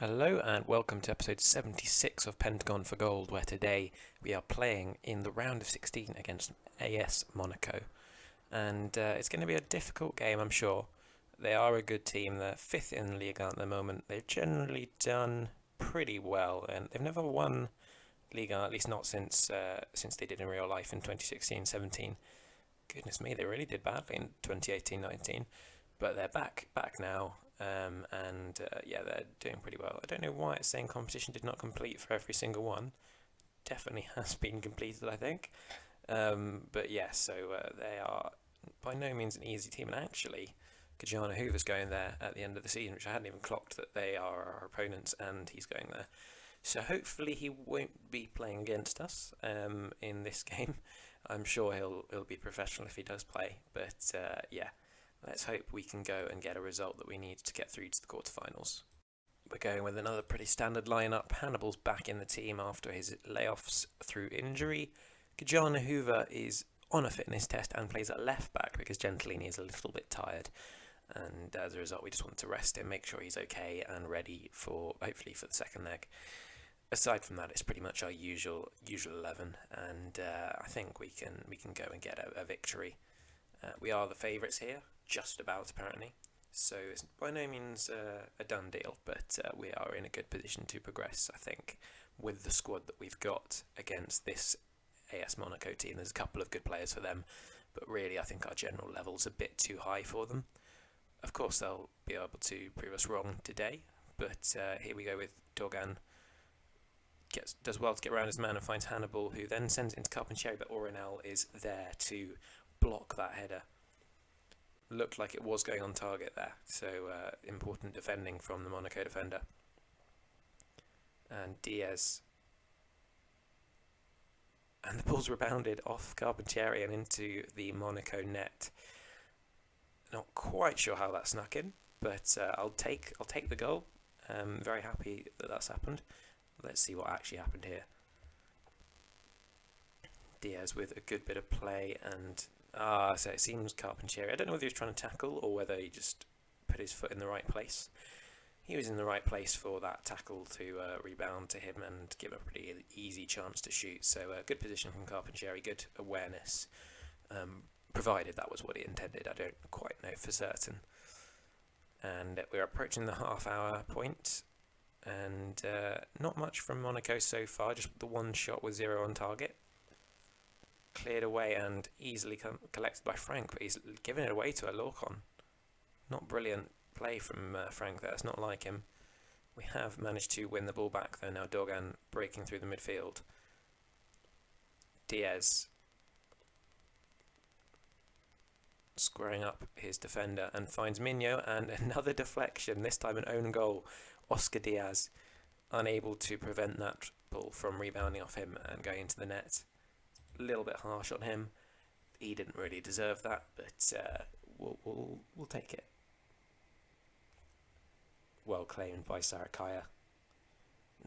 Hello and welcome to episode 76 of Pentagon for Gold, where today we are playing in the round of 16 against AS Monaco. And it's going to be a difficult game, I'm sure. They are a good team. They're fifth in Ligue 1 at the moment. They've generally done pretty well, and they've never won Ligue 1, at least not since they did in real life in 2016-17. Goodness me, they really did badly in 2018-19. But they're back now, yeah, they're doing pretty well. I don't know why it's saying competition did not complete for every single one. Definitely has been completed, I think. But yeah, so they are by no means an easy team. And actually, Kajana Hoover's going there at the end of the season, which I hadn't even clocked that they are our opponents, and he's going there. So hopefully he won't be playing against us in this game. I'm sure he'll be professional if he does play. But yeah. Let's hope we can go and get a result that we need to get through to the quarterfinals. We're going with another pretty standard lineup. Hannibal's back in the team after his layoffs through injury. Kajana Hoover is on a fitness test and plays at left back because Gentilini is a little bit tired. And as a result, we just want to rest him, make sure he's okay and ready for hopefully for the second leg. Aside from that, it's pretty much our usual 11, and I think we can go and get a victory. We are the favourites here. Just about, apparently. So it's by no means a done deal, but we are in a good position to progress, I think, with the squad that we've got against this AS Monaco team. There's a couple of good players for them, but really I think our general level's a bit too high for them. Of course, they'll be able to prove us wrong today, but here we go with Dogan. Does well to get around his man and finds Hannibal, who then sends it into Carpentieri, but Orinal is there to block that header. Looked like it was going on target there, so important defending from the Monaco defender. And Diaz. And the ball's rebounded off Carpentieri and into the Monaco net. Not quite sure how that snuck in, but I'll take the goal. Very happy that that's happened. Let's see what actually happened here. Diaz with a good bit of play and so it seems Carpentieri. I don't know whether he was trying to tackle or whether he just put his foot in the right place. He was in the right place for that tackle to rebound to him and give a pretty easy chance to shoot. So good position from Carpentieri, good awareness, provided that was what he intended. I don't quite know for certain. And we're approaching the half-hour point, and not much from Monaco so far, just the one shot with 0 on target. Cleared away and easily collected by Frank, but he's given it away to a Lorcon. Not brilliant play from Frank there, it's not like him. We have managed to win the ball back though now, Dogan breaking through the midfield. Diaz squaring up his defender and finds Mino, and another deflection, this time an own goal. Oscar Diaz unable to prevent that ball from rebounding off him and going into the net. A little bit harsh on him. He didn't really deserve that, but we'll take it. Well claimed by Sarakaya.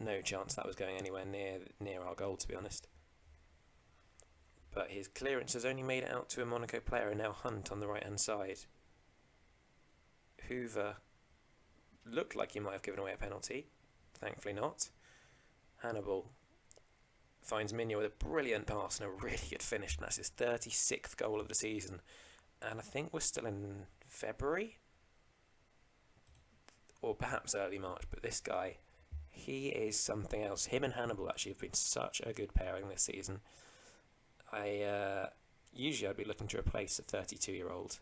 No chance that was going anywhere near our goal, to be honest. But his clearance has only made it out to a Monaco player, and now Hunt on the right hand side. Hoover looked like he might have given away a penalty. Thankfully not. Hannibal finds Mino with a brilliant pass and a really good finish, and that's his 36th goal of the season. And I think we're still in February, or perhaps early March, but this guy, he is something else. Him and Hannibal actually have been such a good pairing this season. Usually I'd be looking to replace a 32-year-old,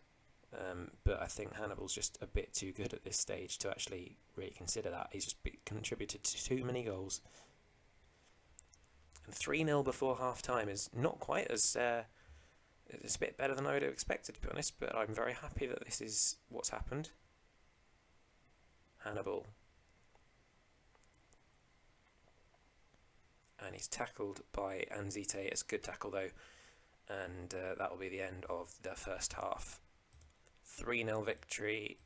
but I think Hannibal's just a bit too good at this stage to actually really consider that. He's just contributed to too many goals. And 3-0 before half-time is not quite as... it's a bit better than I would have expected, to be honest, but I'm very happy that this is what's happened. Hannibal. And he's tackled by Anzite. It's a good tackle, though. And that will be the end of the first half. 3-0 victory,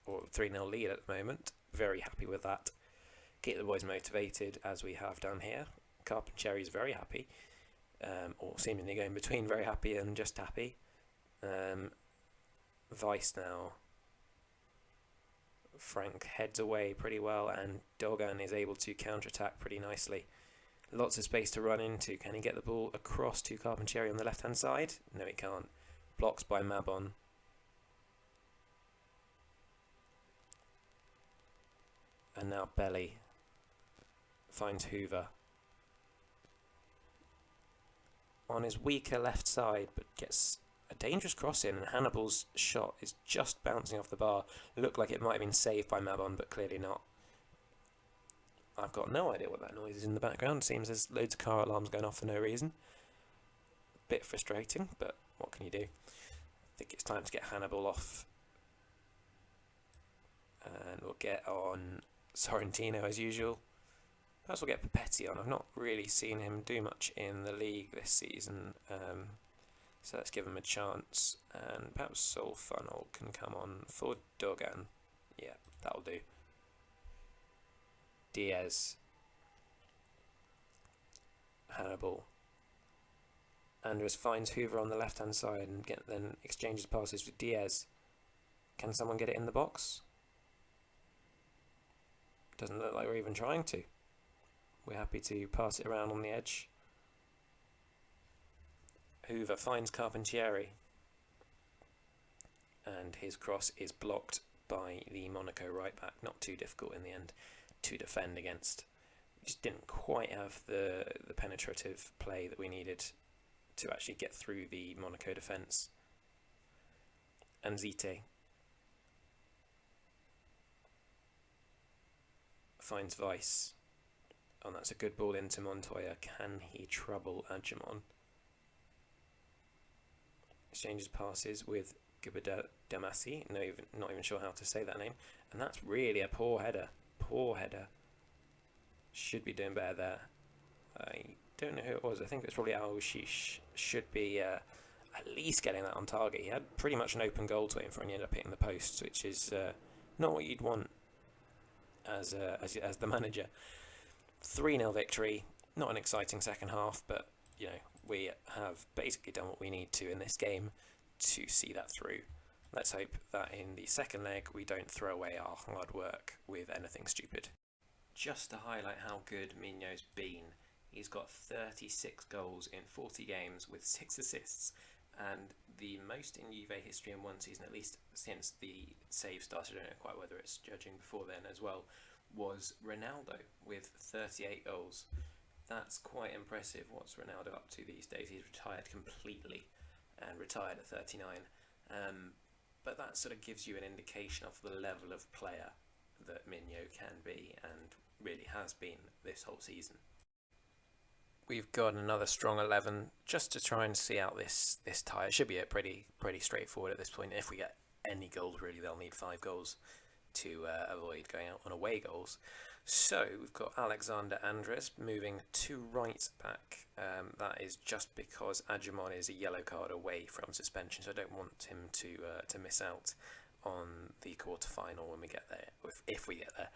or 3-0 lead at the moment. Very happy with that. Keep the boys motivated, as we have done here. Carpentieri's very happy, or seemingly going between very happy and just happy. Vice now Frank heads away pretty well, and Dogan is able to counter-attack pretty nicely. Lots of space to run into. Can he get the ball across to Carpentieri on the left-hand side? No, he can't. Blocks by Mabon. And now Belly finds Hoover on his weaker left side, but gets a dangerous cross in, and Hannibal's shot is just bouncing off the bar. Looked like it might have been saved by Mabon, but clearly not. I've got no idea what that noise is in the background. Seems there's loads of car alarms going off for no reason. Bit frustrating, but what can you do? I think it's time to get Hannibal off. And we'll get on Sorrentino as usual. Perhaps we'll get Papetti on. I've not really seen him do much in the league this season. So let's give him a chance. And perhaps Soul Funnel can come on for Dogan. Yeah, that'll do. Diaz. Hannibal. Andres finds Hoover on the left hand side and then exchanges passes with Diaz. Can someone get it in the box? Doesn't look like we're even trying to. We're happy to pass it around on the edge. Hoover finds Carpentieri. And his cross is blocked by the Monaco right back. Not too difficult in the end to defend against. We just didn't quite have the penetrative play that we needed to actually get through the Monaco defence. And Zite finds Weiss. Oh, that's a good ball into Montoya. Can he trouble Adjumon? Exchanges passes with Gubadamasi. Not even sure how to say that name. And that's really a poor header. Poor header. Should be doing better there. I don't know who it was. I think it's probably Al-Shish. Should be at least getting that on target. He had pretty much an open goal to aim for, and he ended up hitting the post, which is not what you'd want as the manager. 3-0 victory. Not an exciting second half, but you know, we have basically done what we need to in this game to see that through. Let's hope that in the second leg we don't throw away our hard work with anything stupid. Just to highlight how good Mino's been, he's got 36 goals in 40 games with 6 assists, and the most in Juve history in one season, at least since the save started. I don't know quite whether it's judging before then as well, was Ronaldo with 38 goals. That's quite impressive. What's Ronaldo up to these days? He's retired completely and retired at 39. But that sort of gives you an indication of the level of player that Mino can be and really has been this whole season. We've got another strong 11 just to try and see out this tie. It should be a pretty straightforward at this point. If we get any goals, really, they'll need 5 goals to avoid going out on away goals. So we've got Alexander Andres moving to right back. That is just because Adjumon is a yellow card away from suspension, so I don't want him to miss out on the quarter-final when we get there, if we get there.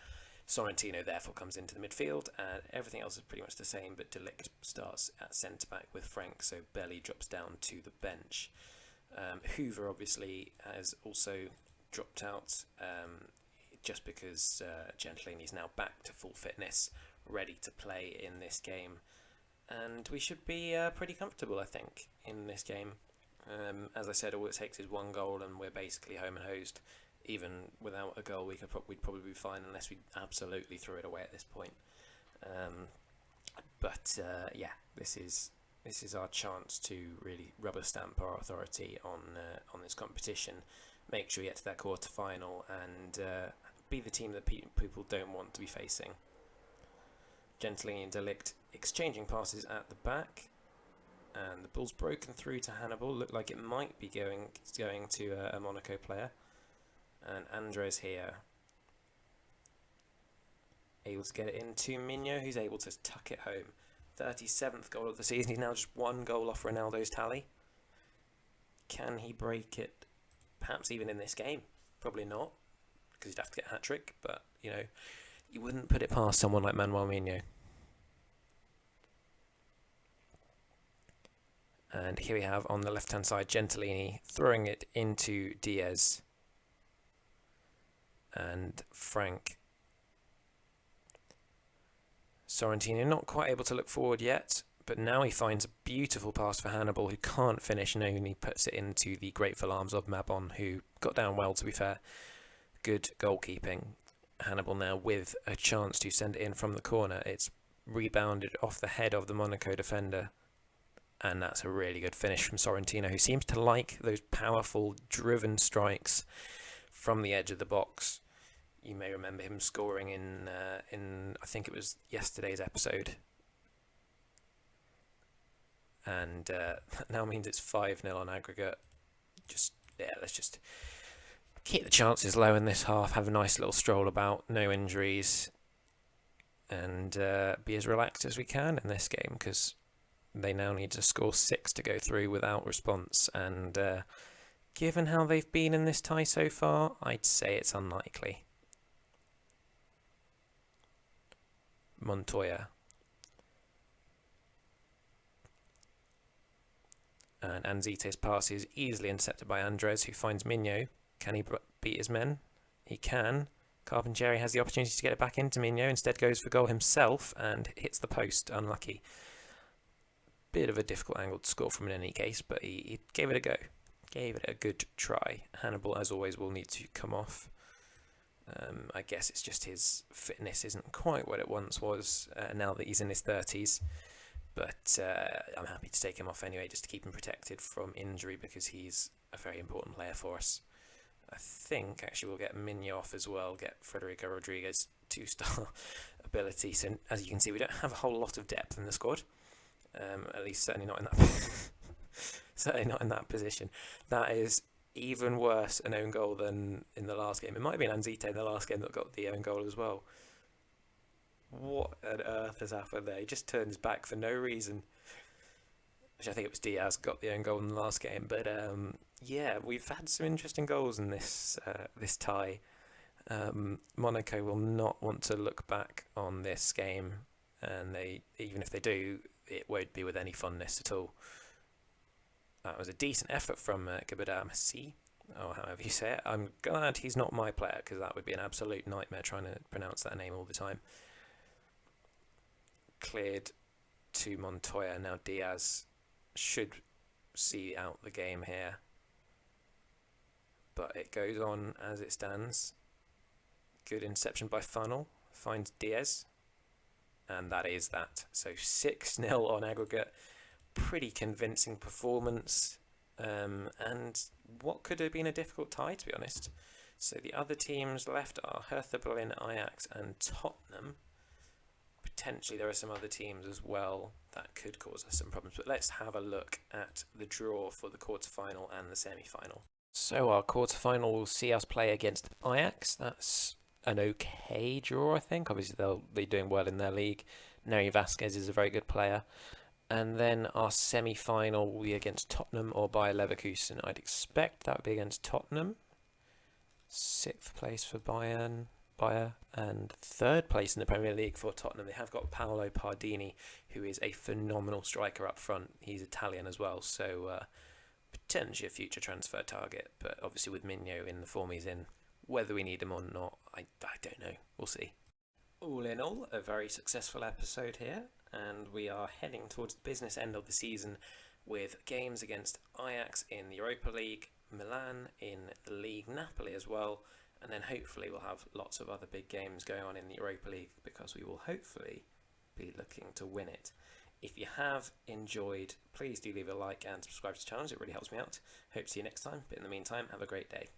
Sorrentino therefore comes into the midfield, and everything else is pretty much the same, but Delict starts at centre-back with Frank, so Belly drops down to the bench. Hoover obviously has also dropped out, just because Gentilini's now back to full fitness, ready to play in this game. And we should be pretty comfortable, I think, in this game. As I said, all it takes is 1 goal and we're basically home and hosed. Even without a goal, we'd probably be fine unless we absolutely threw it away at this point. Yeah, this is our chance to really rubber stamp our authority on this competition. Make sure we get to that quarter final and be the team that people don't want to be facing. Gentilini and Delict exchanging passes at the back, and the ball's broken through to Hannibal. Looked like it might be going to a Monaco player. And Andres here, able to get it into Mino, who's able to tuck it home. 37th goal of the season. He's now just 1 goal off Ronaldo's tally. Can he break it? Perhaps even in this game. Probably not, because he'd have to get a hat-trick. But, you know, you wouldn't put it past someone like Manuel Mino. And here we have on the left-hand side Gentilini throwing it into Diaz. and Frank. Sorrentino not quite able to look forward yet, but now he finds a beautiful pass for Hannibal, who can't finish and only puts it into the grateful arms of Mabon, who got down well, to be fair. Good goalkeeping. Hannibal now with a chance to send it in from the corner. It's rebounded off the head of the Monaco defender, and that's a really good finish from Sorrentino, who seems to like those powerful, driven strikes from the edge of the box. You may remember him scoring in I think it was yesterday's episode. And that now means it's 5-0 on aggregate. Let's just keep the chances low in this half, have a nice little stroll about, no injuries, and be as relaxed as we can in this game, because they now need to score 6 to go through without response, and given how they've been in this tie so far, I'd say it's unlikely. Montoya. And Anzite's pass is easily intercepted by Andres, who finds Mino. Can he beat his men? He can. Carpentieri has the opportunity to get it back into Mino, instead goes for goal himself and hits the post. Unlucky. Bit of a difficult angle to score from in any case, but he gave it a go. Gave it a good try. Hannibal, as always, will need to come off. I guess it's just his fitness isn't quite what it once was now that he's in his 30s. But I'm happy to take him off anyway, just to keep him protected from injury, because he's a very important player for us. I think actually we'll get Mino off as well, get Federico Rodriguez 2-star ability. So as you can see, we don't have a whole lot of depth in the squad. At least certainly not in that position. That is even worse an own goal than in the last game. It might have been Anzite in the last game that got the own goal as well. What on earth has happened there? He just turns back for no reason. Which I think it was Diaz got the own goal in the last game. But yeah, we've had some interesting goals in this tie. Monaco will not want to look back on this game, and even if they do, it won't be with any fondness at all. That was a decent effort from Gabada Massi, or however you say it. I'm glad he's not my player, because that would be an absolute nightmare trying to pronounce that name all the time. Cleared to Montoya. Now Diaz should see out the game here, but it goes on as it stands. Good interception by Funnel, finds Diaz, and that is that. So 6-0 on aggregate. Pretty convincing performance, and what could have been a difficult tie, to be honest. So the other teams left are Hertha Berlin, Ajax and Tottenham. Potentially there are some other teams as well that could cause us some problems, but let's have a look at the draw for the quarterfinal and the semi-final. So our quarterfinal will see us play against Ajax. That's an okay draw, I think. Obviously they'll be doing well in their league. Neri Vasquez is a very good player. And then our semi-final will be against Tottenham or Bayer Leverkusen. I'd expect that would be against Tottenham. 6th place for Bayer, and 3rd place in the Premier League for Tottenham. They have got Paolo Pardini, who is a phenomenal striker up front. He's Italian as well, so potentially a future transfer target. But obviously with Mino in the form he's in, whether we need him or not, I don't know. We'll see. All in all, a very successful episode here, and we are heading towards the business end of the season with games against Ajax in the Europa League, Milan in the League, Napoli as well, and then hopefully we'll have lots of other big games going on in the Europa League, because we will hopefully be looking to win it. If you have enjoyed, please do leave a like and subscribe to the channel. It really helps me out. Hope to see you next time, but in the meantime, have a great day.